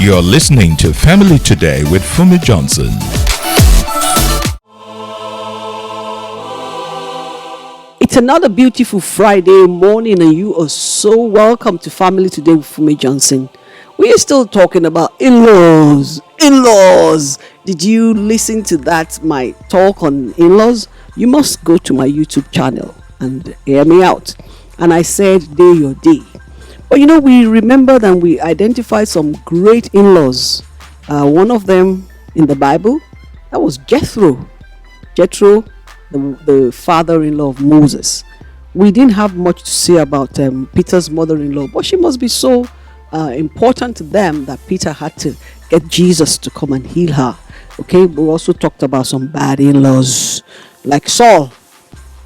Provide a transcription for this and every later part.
You're listening to Family Today with Funmi Johnson. It's another beautiful Friday morning, and you are so welcome to Family Today with Funmi Johnson. We are still talking about in-laws. Did you listen to my talk on in-laws? You must go to my YouTube channel and hear me out. And I said, day your day. But we remembered and we identified some great in-laws. One of them in the Bible, that was Jethro. Jethro, the father-in-law of Moses. We didn't have much to say about Peter's mother-in-law, but she must be so important to them that Peter had to get Jesus to come and heal her. Okay, we also talked about some bad in-laws, like Saul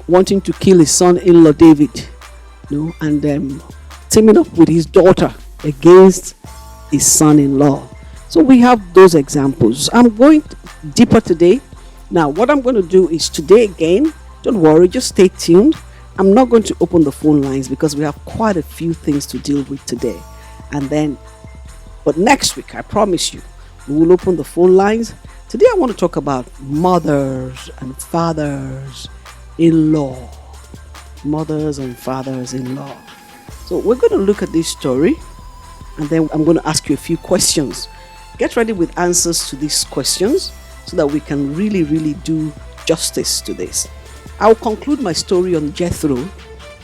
wanting to kill his son-in-law David, and teaming up with his daughter against his son-in-law. So we have those examples. I'm going deeper today. Now, what I'm going to do is today again, don't worry, just stay tuned. I'm not going to open the phone lines because we have quite a few things to deal with today. But next week, I promise you, we will open the phone lines. Today, I want to talk about mothers and fathers-in-law. Mothers and fathers-in-law. So we're going to look at this story, and then I'm going to ask you a few questions. Get ready with answers to these questions so that we can really, really do justice to this. I'll conclude my story on Jethro.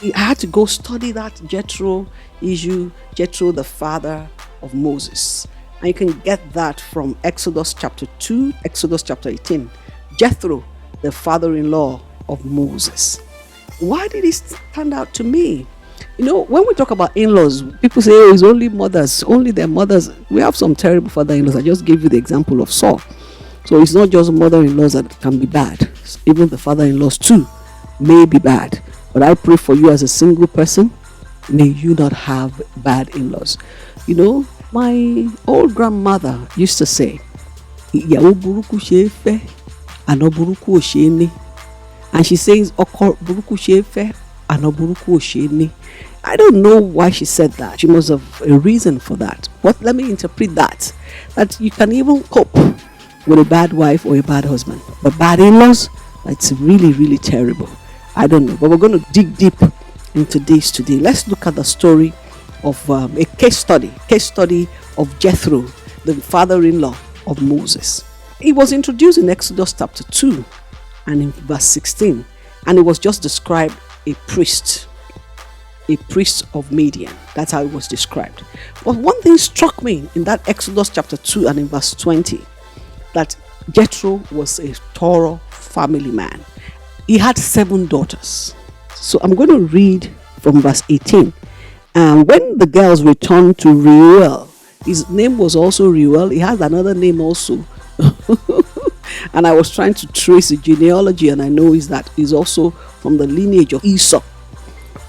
I had to go study that Jethro issue, Jethro, the father of Moses. And you can get that from Exodus chapter 2, Exodus chapter 18. Jethro, the father-in-law of Moses. Why did it stand out to me? When we talk about in-laws, people say, it's only mothers, only their mothers. We have some terrible father-in-laws. I just gave you the example of Saul. So it's not just mother-in-laws that can be bad. Even the father-in-laws too may be bad. But I pray for you as a single person, may you not have bad in-laws. My old grandmother used to say, and she says, I don't know why she said that. She must have a reason for that. But let me interpret that you can even cope with a bad wife or a bad husband. But bad in-laws, that's really, really terrible. I don't know. But we're going to dig deep into this today. Let's look at the story of a case study of Jethro, the father-in-law of Moses. He was introduced in Exodus chapter 2 and in verse 16. And it was just described a priest of Midian. That's how it was described. But one thing struck me in that Exodus chapter 2 and in verse 20, that Jethro was a thorough family man. He had 7 daughters. So I'm going to read from verse 18. And when the girls returned to Reuel, his name was also Reuel. He has another name also. And I was trying to trace the genealogy, and I know he's also from the lineage of Esau.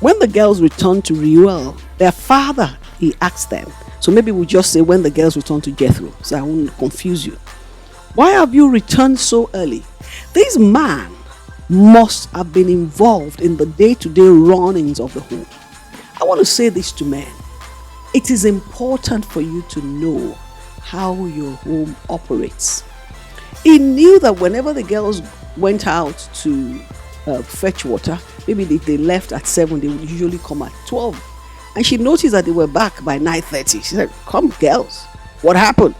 When the girls returned to Reuel, their father, he asked them. So maybe we'll just say when the girls returned to Jethro, so I won't confuse you. Why have you returned so early? This man must have been involved in the day-to-day runnings of the home. I want to say this to men. It is important for you to know how your home operates. He knew that whenever the girls went out to fetch water, maybe if they left at 7, they would usually come at 12. And she noticed that they were back by 9:30. She said, come girls, what happened?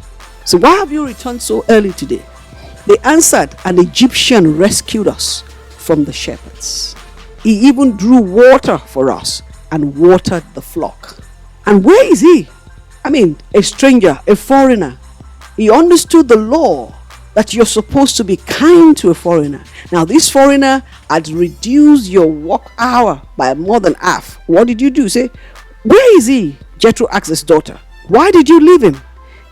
So why have you returned so early today? They answered, an Egyptian rescued us from the shepherds. He even drew water for us and watered the flock. And where is he? A stranger, a foreigner. He understood the law that you're supposed to be kind to a foreigner. Now, this foreigner had reduced your work hour by more than half. What did you do? Say, where is he? Jethro asked his daughter. Why did you leave him?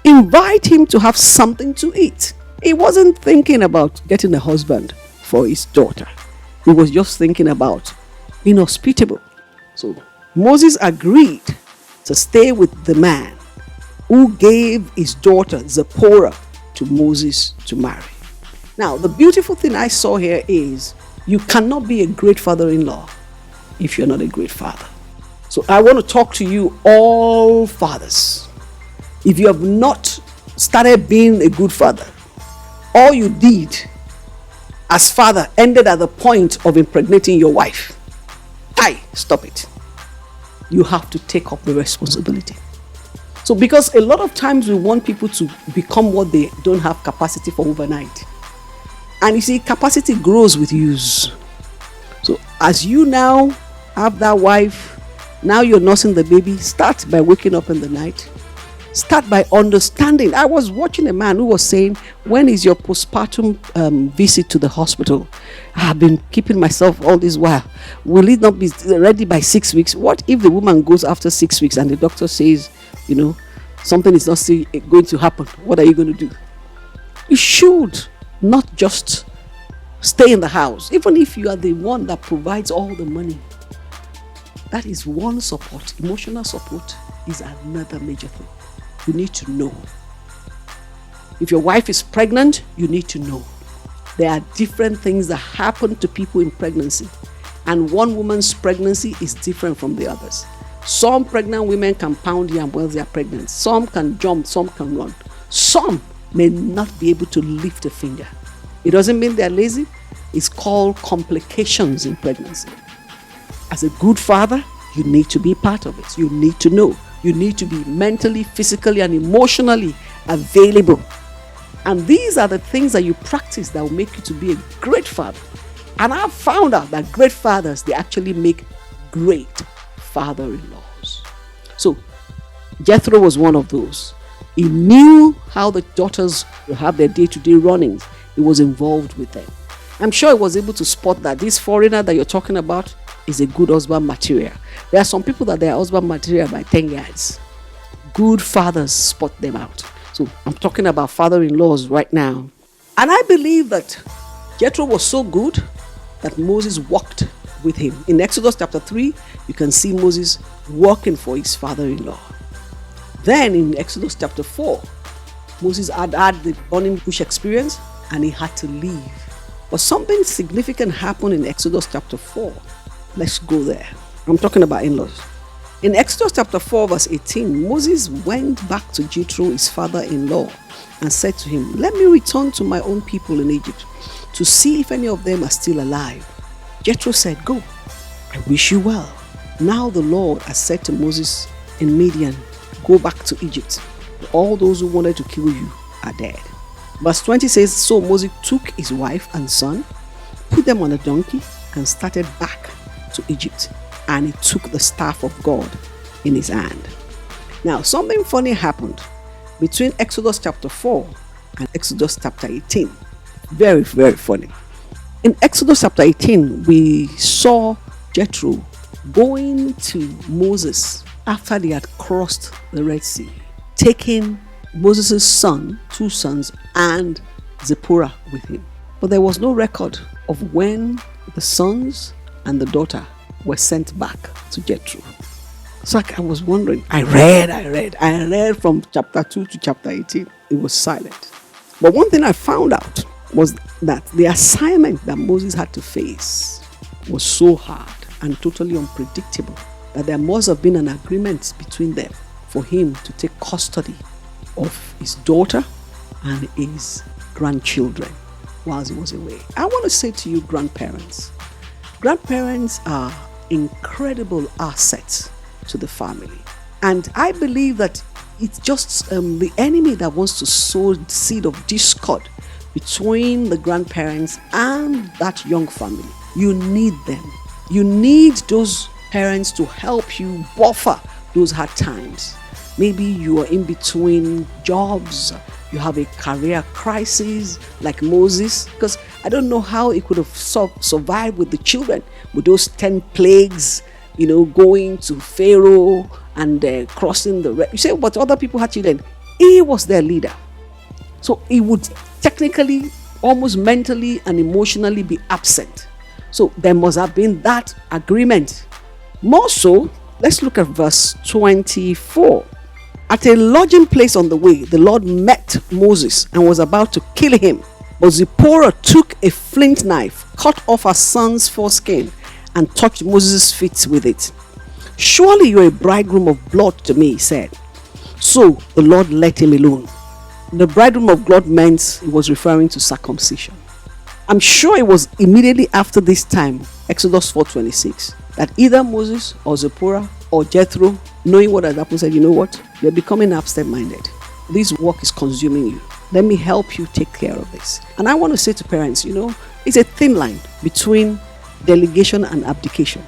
Invite him to have something to eat. He wasn't thinking about getting a husband for his daughter. He was just thinking about being hospitable. So Moses agreed to stay with the man who gave his daughter Zipporah to Moses to marry. Now, the beautiful thing I saw here is you cannot be a great father-in-law if you're not a great father. So I want to talk to you, all fathers. If you have not started being a good father, all you did as father ended at the point of impregnating your wife. Stop it. You have to take up the responsibility. So because a lot of times we want people to become what they don't have capacity for overnight. And you see, capacity grows with use. So as you now have that wife, now you're nursing the baby, start by waking up in the night. Start by understanding. I was watching a man who was saying, when is your postpartum visit to the hospital? I've been keeping myself all this while. Will it not be ready by 6 weeks? What if the woman goes after 6 weeks and the doctor says, something is not still going to happen? What are you going to do? You should not just stay in the house, even if you are the one that provides all the money. That is one support. Emotional support is another major thing. You need to know. If your wife is pregnant, you need to know. There are different things that happen to people in pregnancy, and one woman's pregnancy is different from the others. Some pregnant women can pound yam while they are pregnant. Some can jump, some can run. Some may not be able to lift a finger. It doesn't mean they're lazy. It's called complications in pregnancy. As a good father, you need to be part of it. You need to know. You need to be mentally, physically, and emotionally available. And these are the things that you practice that will make you to be a great father. And I've found out that great fathers, they actually make great father-in-laws. So Jethro was one of those. He knew how the daughters will have their day-to-day runnings. He was involved with them. I'm sure he was able to spot that this foreigner that you're talking about is a good husband material. There are some people that they are husband material by 10 yards. Good fathers spot them out. So I'm talking about father-in-laws right now. And I believe that Jethro was so good that Moses walked with him. In Exodus chapter 3, you can see Moses working for his father-in-law. Then in Exodus chapter 4, Moses had the burning bush experience and he had to leave. But something significant happened in Exodus chapter 4. Let's go there. I'm talking about in-laws. In Exodus chapter 4 verse 18, Moses went back to Jethro, his father-in-law, and said to him, "Let me return to my own people in Egypt to see if any of them are still alive." Jethro said, "Go, I wish you well. Now the Lord has said to Moses in Midian, go back to Egypt. All those who wanted to kill you are dead." Verse 20 says, so Moses took his wife and son, put them on a donkey, and started back to Egypt. And he took the staff of God in his hand. Now, something funny happened between Exodus chapter 4 and Exodus chapter 18. Very, very funny. In Exodus chapter 18, we saw Jethro going to Moses after they had crossed the Red Sea, taking Moses' son, 2 sons, and Zipporah with him. But there was no record of when the sons and the daughter were sent back to Jethro. So I was wondering, I read from chapter 2 to chapter 18. It was silent. But one thing I found out was that the assignment that Moses had to face was so hard and totally unpredictable that there must have been an agreement between them for him to take custody of his daughter and his grandchildren whilst he was away. I want to say to you, grandparents are incredible assets to the family. And I believe that it's just the enemy that wants to sow the seed of discord between the grandparents and that young family. You need them. You need those parents to help you buffer those hard times. Maybe you are in between jobs, you have a career crisis like Moses, because I don't know how he could have survived with the children, with those 10 plagues, going to Pharaoh and crossing the Red. You say, but other people had children. He was their leader. So he would technically, almost mentally and emotionally be absent. So there must have been that agreement. More so, let's look at verse 24. At a lodging place on the way, the Lord met Moses and was about to kill him. But Zipporah took a flint knife, cut off her son's foreskin, and touched Moses' feet with it. "Surely you're a bridegroom of blood to me," he said. So the Lord let him alone. The bridegroom of God meant he was referring to circumcision. I'm sure it was immediately after this time, Exodus 4:26, that either Moses or Zipporah or Jethro, knowing what had happened, said, you know what, you're becoming absent-minded. This work is consuming you. Let me help you take care of this. And I want to say to parents, it's a thin line between delegation and abdication.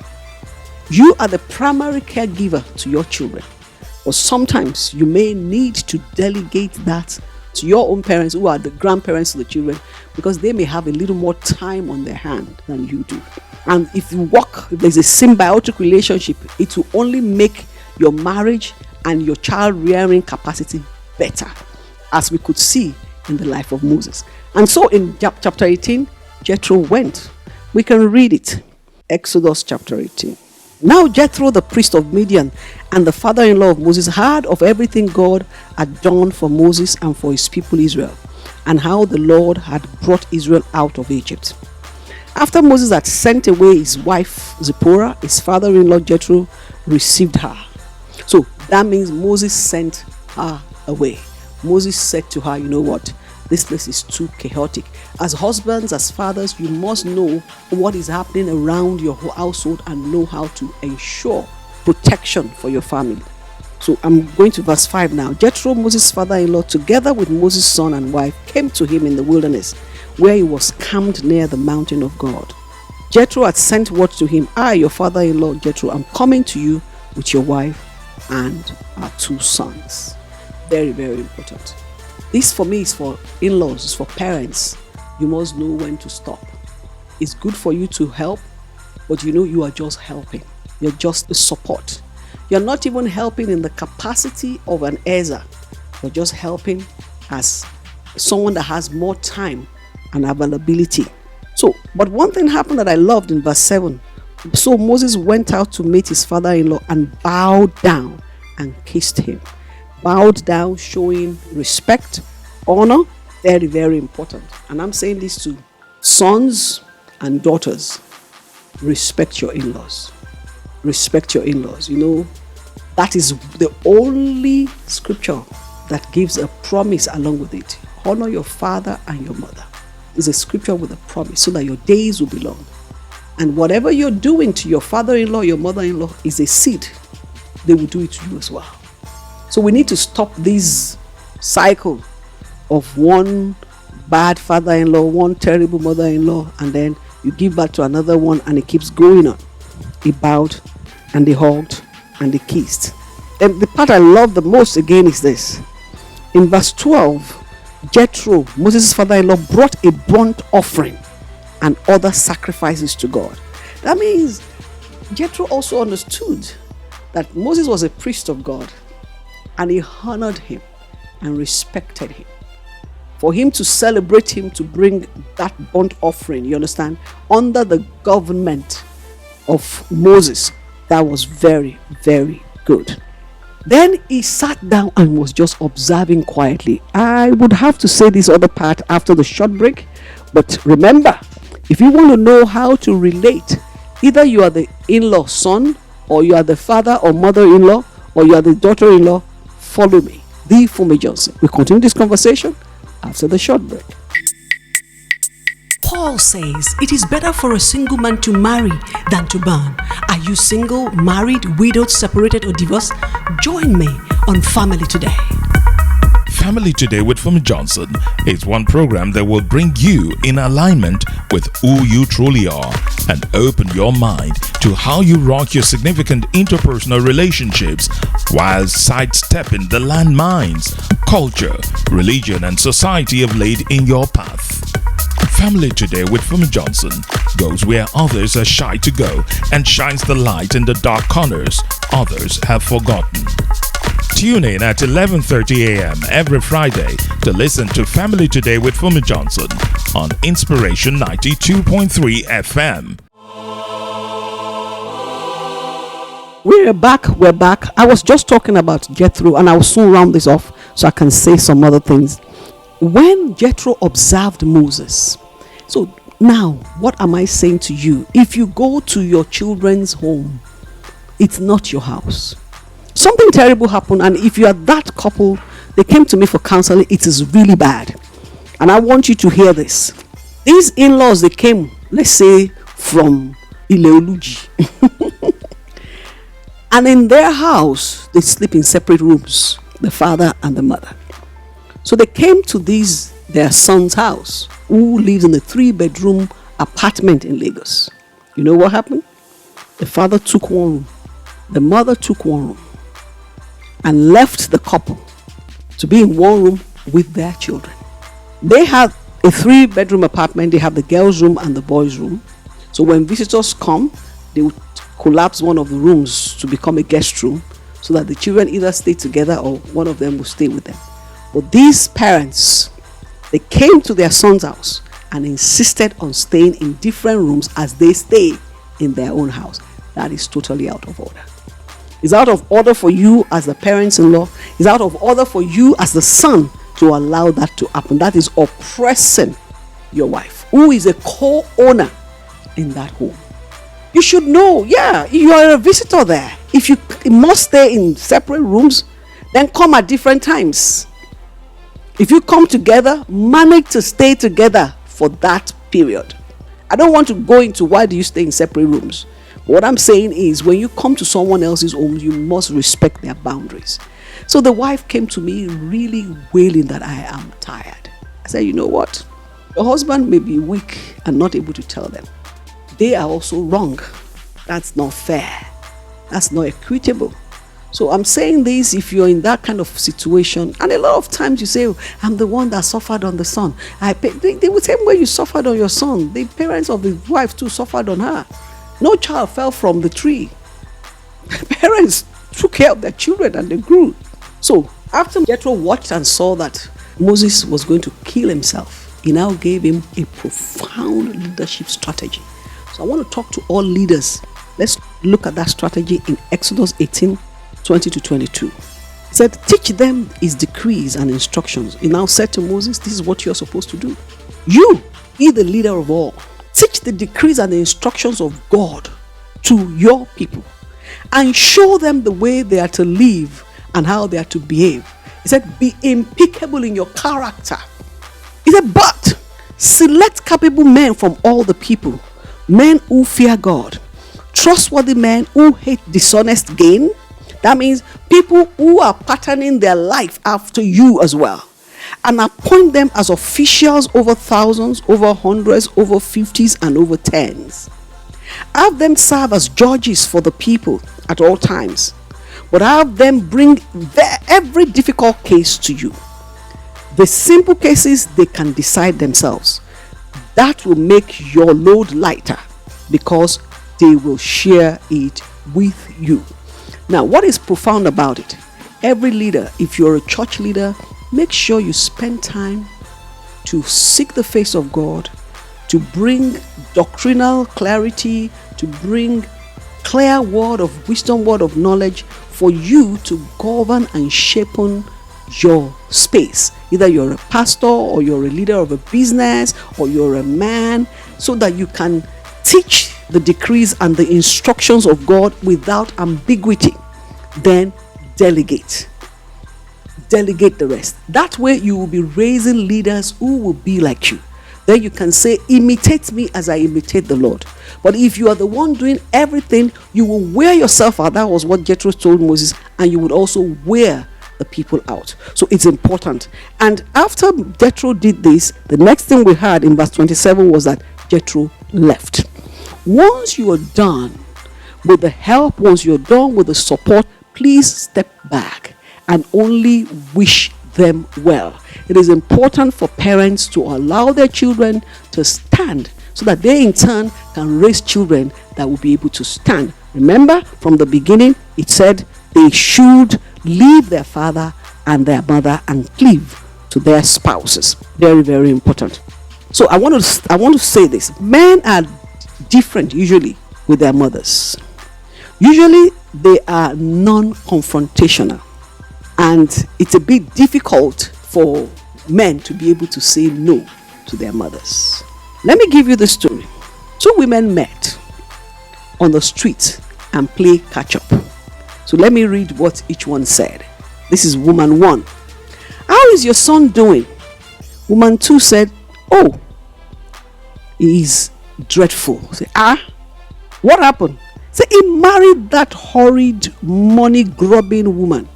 You are the primary caregiver to your children, but sometimes you may need to delegate that to your own parents, who are the grandparents of the children, because they may have a little more time on their hand than you do. And if there's a symbiotic relationship, it will only make your marriage and your child rearing capacity better, as we could see in the life of Moses. And so in chapter 18, Jethro went. We can read it. Exodus chapter 18. Now Jethro, the priest of Midian and the father-in-law of Moses, heard of everything God had done for Moses and for his people Israel, and how the Lord had brought Israel out of Egypt. After Moses had sent away his wife Zipporah, his father-in-law Jethro received her. So that means Moses sent her away. Moses said to her, you know what? This place is too chaotic. As husbands, as fathers, you must know what is happening around your household and know how to ensure protection for your family. So I'm going to verse 5 now. Jethro, Moses' father-in-law, together with Moses' son and wife, came to him in the wilderness, where he was camped near the mountain of God. Jethro had sent word to him, I, your father-in-law Jethro, am coming to you with your wife and our 2 sons. Very, very important. This for me is for in-laws, it's for parents. You must know when to stop. It's good for you to help, but you are just helping. You're just a support. You're not even helping in the capacity of an Ezra. You're just helping as someone that has more time and availability. So, but one thing happened that I loved in verse 7. So Moses went out to meet his father-in-law and bowed down and kissed him. Bowed down, showing respect, honor, very, very important. And I'm saying this to sons and daughters. Respect your in-laws. Respect your in-laws. That is the only scripture that gives a promise along with it. Honor your father and your mother. It's a scripture with a promise so that your days will be long. And whatever you're doing to your father-in-law, your mother-in-law, is a seed. They will do it to you as well. So we need to stop this cycle of one bad father-in-law, one terrible mother-in-law, and then you give back to another one, and it keeps going on. He bowed and they hugged and they kissed. And the part I love the most again is this. In verse 12, Jethro, Moses' father-in-law, brought a burnt offering and other sacrifices to God. That means Jethro also understood that Moses was a priest of God, and he honored him and respected him. For him to celebrate him, to bring that burnt offering, you understand, under the government of Moses, that was very, very good. Then he sat down and was just observing quietly. I would have to say this other part after the short break, but remember, if you want to know how to relate, either you are the in-law son, or you are the father or mother-in-law, or you are the daughter-in-law, follow me, the Funmi Johnson. We'll continue this conversation after the short break. Paul says it is better for a single man to marry than to burn. Are you single, married, widowed, separated, or divorced? Join me on Family Today. Family Today with Funmi Johnson is one program that will bring you in alignment with who you truly are and open your mind to how you rock your significant interpersonal relationships while sidestepping the landmines, culture, religion, and society have laid in your path. Family Today with Funmi Johnson goes where others are shy to go and shines the light in the dark corners others have forgotten. Tune in at 11:30 a.m. every Friday to listen to Family Today with Funmi Johnson on Inspiration 92.3 FM. We're back. I was just talking about Jethro, and I'll soon round this off so I can say some other things. When Jethro observed Moses, so now what am I saying to you? If you go to your children's home, it's not your house. something terrible happened, and if you are that couple, they came to me for counseling, it is really bad. And I want you to hear this. These in-laws, they came, let's say, from Ileoluji. And in their house, they sleep in separate rooms, the father and the mother. So they came to their son's house, who lives in a 3-bedroom apartment in Lagos. You know what happened? The father took one room, the mother took one room, and left the couple to be in one room with their children. They have a 3-bedroom apartment. They have the girls' room and the boys' room. So when visitors come, they would collapse one of the rooms to become a guest room, so that the children either stay together or one of them will stay with them. But these parents, they came to their son's house and insisted on staying in different rooms as they stay in their own house. That is totally out of order. It's out of order for you as the parents-in-law. It's out of order for you as the son to allow that to happen. That is oppressing your wife, who is a co-owner in that home. You should know, you are a visitor there. If you must stay in separate rooms, then come at different times. If you come together, manage to stay together for that period. I don't want to go into why do you stay in separate rooms. What I'm saying is, when you come to someone else's home, you must respect their boundaries. So the wife came to me really wailing that I am tired. I said, you know what? Your husband may be weak and not able to tell them. They are also wrong. That's not fair. That's not equitable. So I'm saying this, if you're in that kind of situation, and a lot of times you say, I'm the one that suffered on the son. They would say, well, you suffered on your son. The parents of the wife too suffered on her. No child fell from the tree. Parents took care of their children and they grew. So after Jethro watched and saw that Moses was going to kill himself, he now gave him a profound leadership strategy. So I want to talk to all leaders. Let's look at that strategy in Exodus 18:20-22. He said, teach them his decrees and instructions. He now said to Moses, this is what you're supposed to do. You be the leader of all. Teach the decrees and the instructions of God to your people and show them the way they are to live and how they are to behave. He said, be impeccable in your character. He said, but select capable men from all the people, men who fear God, trustworthy men who hate dishonest gain. That means people who are patterning their life after you as well. And appoint them as officials over thousands, over hundreds, over 50s, and over 10s. Have them serve as judges for the people at all times. But have them bring every difficult case to you. The simple cases they can decide themselves. That will make your load lighter because they will share it with you. Now, what is profound about it? Every leader, if you're a church leader, make sure you spend time to seek the face of God, to bring doctrinal clarity, to bring clear word of wisdom, word of knowledge for you to govern and shape on your space. Either you're a pastor or you're a leader of a business or you're a man, so that you can teach the decrees and the instructions of God without ambiguity. Then delegate the rest. That way you will be raising leaders who will be like you. Then you can say, imitate me as I imitate the Lord. But if you are the one doing everything, you will wear yourself out. That was what Jethro told Moses, and you would also wear the people out. So it's important. And after Jethro did this, the next thing we heard in verse 27 was that Jethro left. Once you are done with the help, once you're done with the support, please step back and only wish them well. It is important for parents to allow their children to stand so that they in turn can raise children that will be able to stand. Remember, from the beginning, it said they should leave their father and their mother and cleave to their spouses. Very, very important. So I want to say this. Men are different usually with their mothers. Usually they are non-confrontational, and it's a bit difficult for men to be able to say no to their mothers. Let me give you the story. Two women met on the street and play catch up. So let me read what each one said. This is woman 1. How is your son doing? Woman 2 said, oh, he is dreadful. Say, what happened? Say, he married that horrid money grubbing woman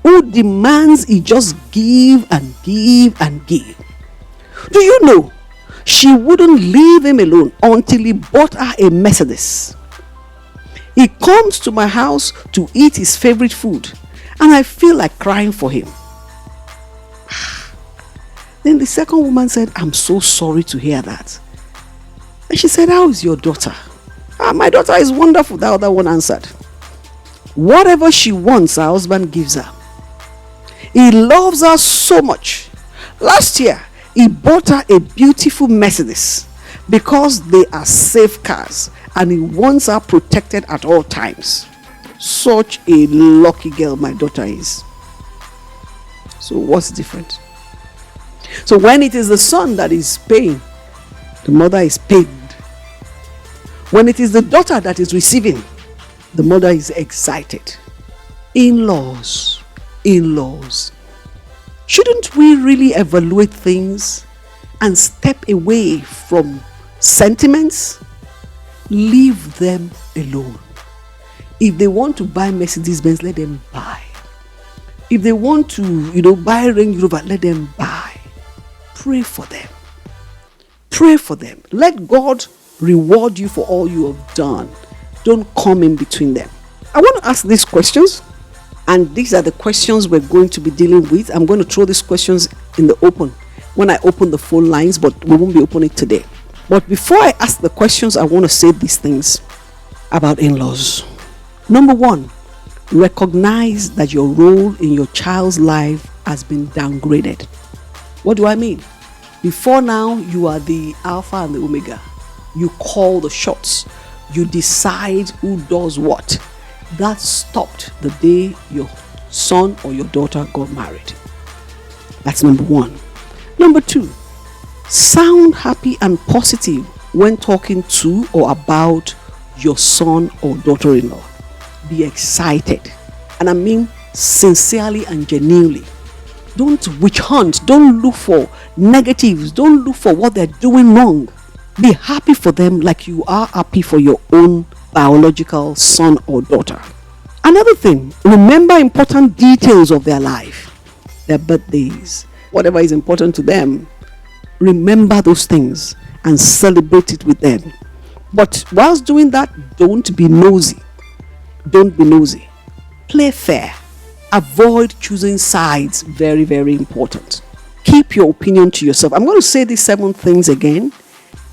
who demands he just give and give and give. Do you know she wouldn't leave him alone until he bought her a Mercedes? He comes to my house to eat his favorite food and I feel like crying for him. Then the second woman said, I'm so sorry to hear that. And she said, how is your daughter? My daughter is wonderful, the other one answered. Whatever she wants, her husband gives her. He loves her so much. Last year, he bought her a beautiful Mercedes because they are safe cars and he wants her protected at all times. Such a lucky girl my daughter is. So what's different? So when it is the son that is paying, the mother is paid. When it is the daughter that is receiving, the mother is excited. In-laws. Shouldn't we really evaluate things and step away from sentiments? Leave them alone. If they want to buy Mercedes Benz, let them buy. If they want to, buy Range Rover, let them buy. Pray for them. Pray for them. Let God reward you for all you have done. Don't come in between them. I want to ask these questions, and these are the questions we're going to be dealing with. I'm going to throw these questions in the open when I open the phone lines, but we won't be opening it today. But before I ask the questions, I want to say these things about in-laws. Number 1, recognize that your role in your child's life has been downgraded. What do I mean? Before now, you are the Alpha and the Omega. You call the shots. You decide who does what. That stopped the day your son or your daughter got married. That's number 1. Number 2, sound happy and positive when talking to or about your son or daughter-in-law. Be excited. And I mean sincerely and genuinely. Don't witch hunt. Don't look for negatives. Don't look for what they're doing wrong. Be happy for them like you are happy for your own biological son or daughter. Another thing, remember important details of their life, their birthdays, whatever is important to them. Remember those things and celebrate it with them. But whilst doing that, don't be nosy. Don't be nosy. Play fair. Avoid choosing sides. Very, very important. Keep your opinion to yourself. I'm going to say these 7 things again,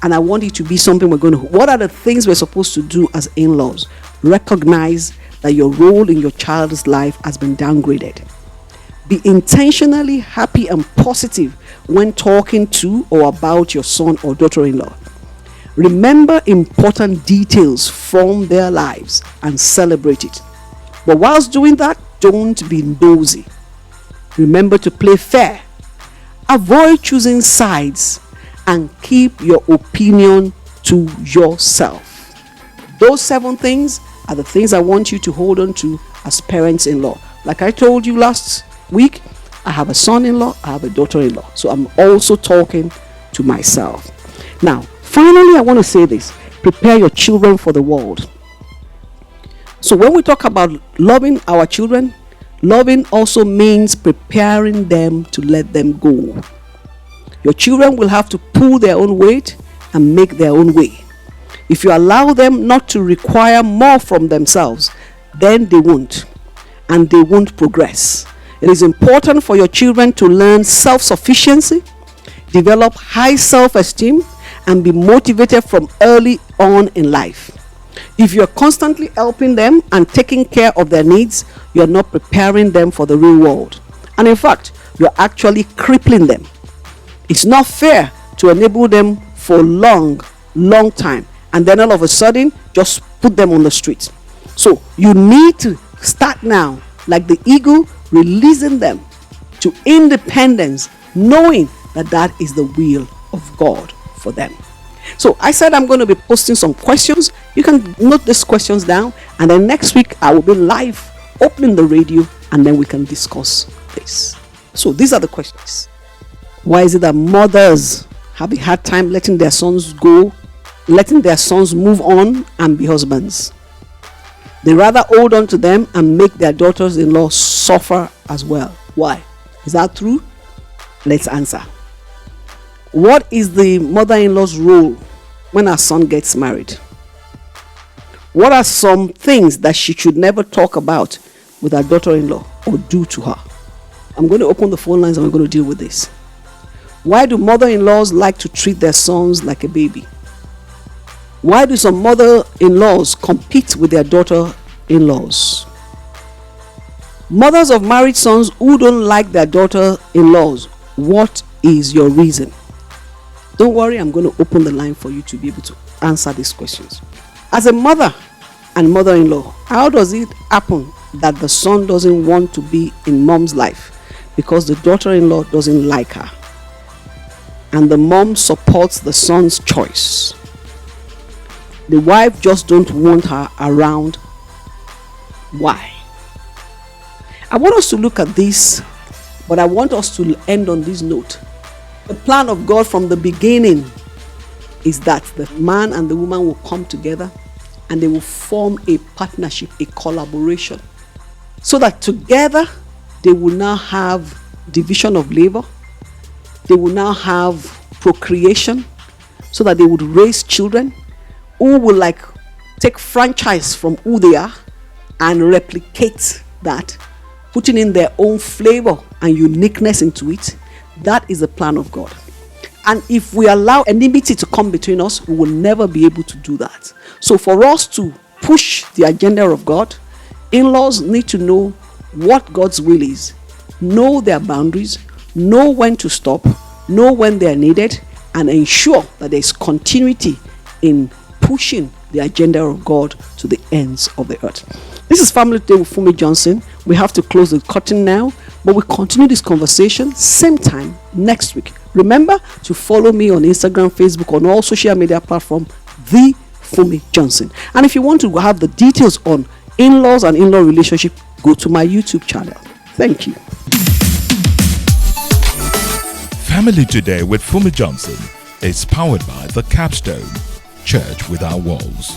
and I want it to be something what are the things we're supposed to do as in-laws? Recognize that your role in your child's life has been downgraded. Be intentionally happy and positive when talking to or about your son or daughter-in-law. Remember important details from their lives and celebrate it. But whilst doing that, don't be nosy. Remember to play fair. Avoid choosing sides and keep your opinion to yourself. Those 7 things are the things I want you to hold on to as parents-in-law. Like I told you last week, I have a son-in-law, I have a daughter-in-law. So I'm also talking to myself. Now, finally, I want to say this. Prepare your children for the world. So when we talk about loving our children, loving also means preparing them to let them go. Your children will have to pull their own weight and make their own way. If you allow them not to require more from themselves, then they won't, and they won't progress. It is important for your children to learn self-sufficiency, develop high self-esteem, and be motivated from early on in life. If you're constantly helping them and taking care of their needs, you're not preparing them for the real world. And in fact, you're actually crippling them. It's not fair to enable them for long time and then all of a sudden just put them on the street. So you need to start now, like the eagle, releasing them to independence, knowing that that is the will of God for them. So I said I'm going to be posting some questions. You can note these questions down, and then next week I will be live opening the radio, and then we can discuss this. So these are the questions. Why is it that mothers have a hard time letting their sons go, letting their sons move on and be husbands? They rather hold on to them and make their daughters-in-law suffer as well. Why? Is that true? Let's answer. What is the mother-in-law's role when her son gets married? What are some things that she should never talk about with her daughter-in-law or do to her? I'm going to open the phone lines and we're going to deal with this. Why do mother-in-laws like to treat their sons like a baby? Why do some mother-in-laws compete with their daughter-in-laws? Mothers of married sons who don't like their daughter-in-laws, what is your reason? Don't worry, I'm going to open the line for you to be able to answer these questions. As a mother and mother-in-law, how does it happen that the son doesn't want to be in mom's life because the daughter-in-law doesn't like her, and the mom supports the son's choice? The wife just don't want her around. Why? I want us to look at this, but I want us to end on this note. The plan of God from the beginning is that the man and the woman will come together and they will form a partnership, a collaboration, so that together they will now have division of labor, they will now have procreation, so that they would raise children who will like take franchise from who they are and replicate that, putting in their own flavor and uniqueness into it. That is the plan of God. And if we allow enmity to come between us, we will never be able to do that. So for us to push the agenda of God, in-laws need to know what God's will is, know their boundaries, know when to stop, know when they are needed, and ensure that there is continuity in pushing the agenda of God to the ends of the earth. This is Family Today with Funmi Johnson. We have to close the curtain now, but we'll continue this conversation same time next week. Remember to follow me on Instagram, Facebook, on all social media platforms, The Funmi Johnson. And if you want to have the details on in-laws and in-law relationship, go to my YouTube channel. Thank you. Family Today with Funmi Johnson is powered by the Capstone Church Without Walls.